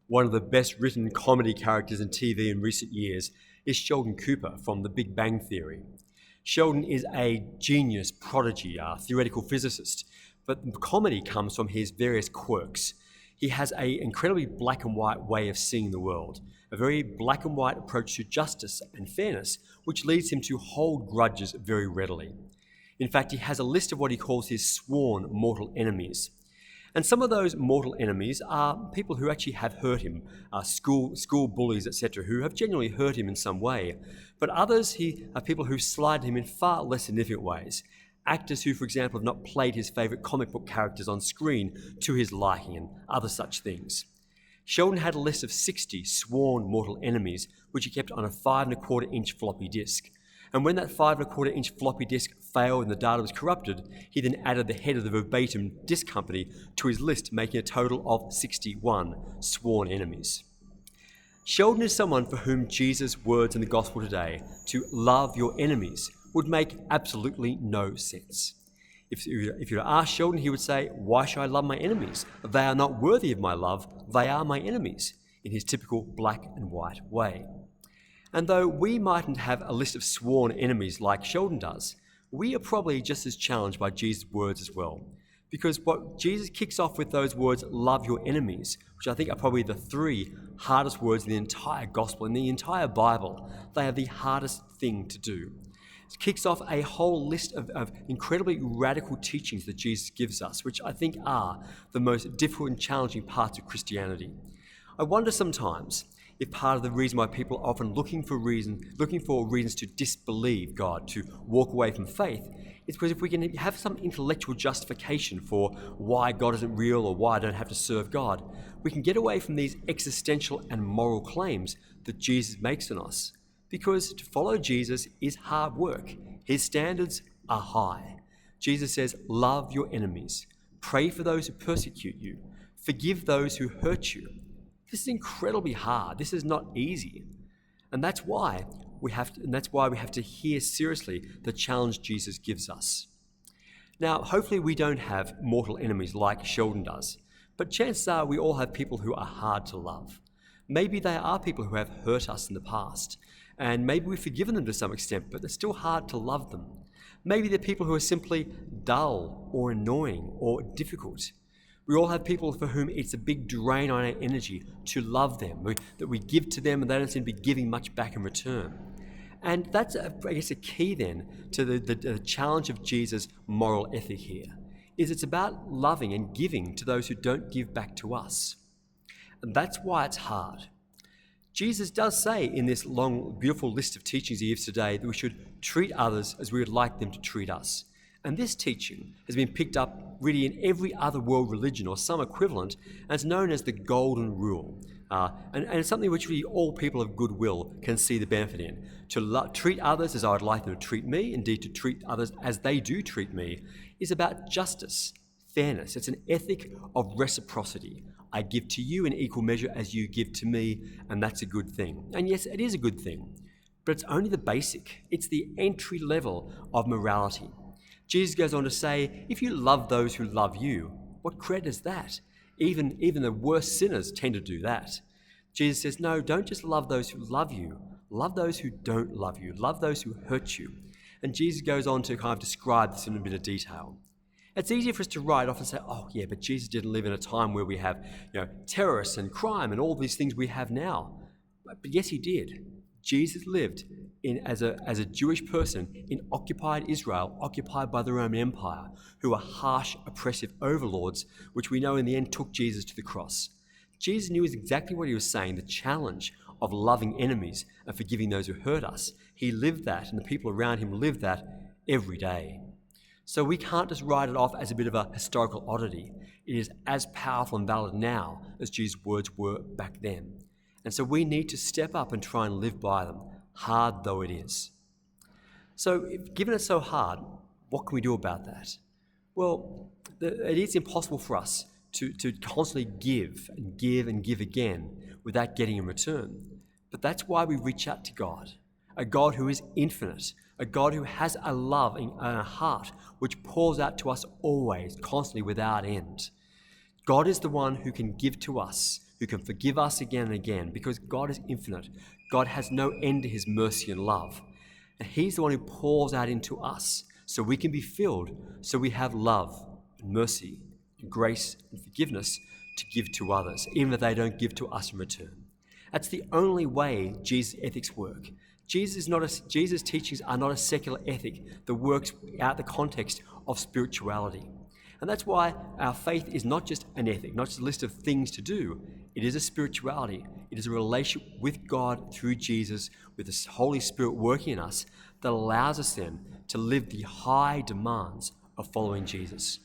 One of the best written comedy characters in TV in recent years is Sheldon Cooper from The Big Bang Theory. Sheldon is a genius prodigy, theoretical physicist, but the comedy comes from his various quirks. He has an incredibly black and white way of seeing the world, a very black and white approach to justice and fairness, which leads him to hold grudges very readily. In fact, he has a list of what he calls his sworn mortal enemies. And some of those mortal enemies are people who actually have hurt him, school bullies, etc., who have genuinely hurt him in some way. But others are people who slide him in far less significant ways. Actors who, for example, have not played his favourite comic book characters on screen to his liking and other such things. Sheldon had a list of 60 sworn mortal enemies, which he kept on a 5¼ inch floppy disk. And when that 5¼ inch floppy disk failed and the data was corrupted, he then added the head of the verbatim disk company to his list, making a total of 61 sworn enemies. Sheldon is someone for whom Jesus' words in the gospel today, to love your enemies, would make absolutely no sense. If you were to ask Sheldon, he would say, "Why should I love my enemies? They are not worthy of my love. They are my enemies," in his typical black and white way. And though we mightn't have a list of sworn enemies like Sheldon does, we are probably just as challenged by Jesus' words as well. Because what Jesus kicks off with those words, love your enemies, which I think are probably the 3 hardest words in the entire gospel, in the entire Bible. They are the hardest thing to do. It kicks off a whole list of incredibly radical teachings that Jesus gives us, which I think are the most difficult and challenging parts of Christianity. I wonder sometimes if part of the reason why people are often looking for reasons to disbelieve God, to walk away from faith, is because if we can have some intellectual justification for why God isn't real or why I don't have to serve God, we can get away from these existential and moral claims that Jesus makes on us. Because to follow Jesus is hard work. His standards are high. Jesus says, love your enemies, pray for those who persecute you, forgive those who hurt you. This is incredibly hard. This is not easy. And that's why we have to hear seriously the challenge Jesus gives us. Now, hopefully we don't have mortal enemies like Sheldon does, but chances are we all have people who are hard to love. Maybe they are people who have hurt us in the past, and maybe we've forgiven them to some extent, but it's still hard to love them. Maybe they're people who are simply dull or annoying or difficult. We all have people for whom it's a big drain on our energy to love them, that we give to them and they don't seem to be giving much back in return. And that's, I guess, a key then to the challenge of Jesus' moral ethic here, is it's about loving and giving to those who don't give back to us. And that's why it's hard. Jesus does say in this long, beautiful list of teachings he gives today that we should treat others as we would like them to treat us. And this teaching has been picked up really in every other world religion or some equivalent, and it's known as the Golden Rule. And it's something which really all people of goodwill can see the benefit in. To treat others as I would like them to treat me, indeed to treat others as they do treat me, is about justice, fairness. It's an ethic of reciprocity. I give to you in equal measure as you give to me, and that's a good thing. And yes, it is a good thing, but it's only the basic. It's the entry level of morality. Jesus goes on to say, if you love those who love you, what credit is that? Even the worst sinners tend to do that. Jesus says, no, don't just love those who love you. Love those who don't love you. Love those who hurt you. And Jesus goes on to kind of describe this in a bit of detail. It's easier for us to write off and say, oh yeah, but Jesus didn't live in a time where we have terrorists and crime and all these things we have now. But yes, he did. Jesus lived as a Jewish person in occupied Israel, occupied by the Roman Empire, who were harsh, oppressive overlords, which we know in the end took Jesus to the cross. Jesus knew exactly what he was saying, the challenge of loving enemies and forgiving those who hurt us. He lived that, and the people around him lived that every day. So we can't just write it off as a bit of a historical oddity. It is as powerful and valid now as Jesus' words were back then. And so we need to step up and try and live by them, hard though it is. So given it's so hard, what can we do about that? Well, it is impossible for us to constantly give and give and give again without getting in return. But that's why we reach out to God, a God who is infinite, a God who has a love and a heart which pours out to us always, constantly, without end. God is the one who can give to us, who can forgive us again and again, because God is infinite. God has no end to his mercy and love. And he's the one who pours out into us so we can be filled, so we have love and mercy and grace and forgiveness to give to others, even if they don't give to us in return. That's the only way Jesus' ethics work. Jesus' teachings are not a secular ethic that works out the context of spirituality. And that's why our faith is not just an ethic, not just a list of things to do. It is a spirituality. It is a relationship with God through Jesus, with the Holy Spirit working in us, that allows us then to live the high demands of following Jesus.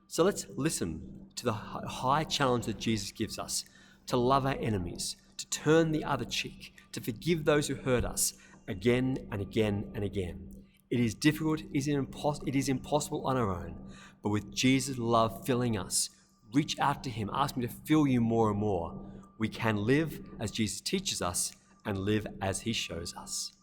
So let's listen to the high challenge that Jesus gives us to love our enemies, to turn the other cheek, to forgive those who hurt us again and again and again. It is difficult, it is impossible on our own, but with Jesus' love filling us, reach out to him, ask him to fill you more and more. We can live as Jesus teaches us and live as he shows us.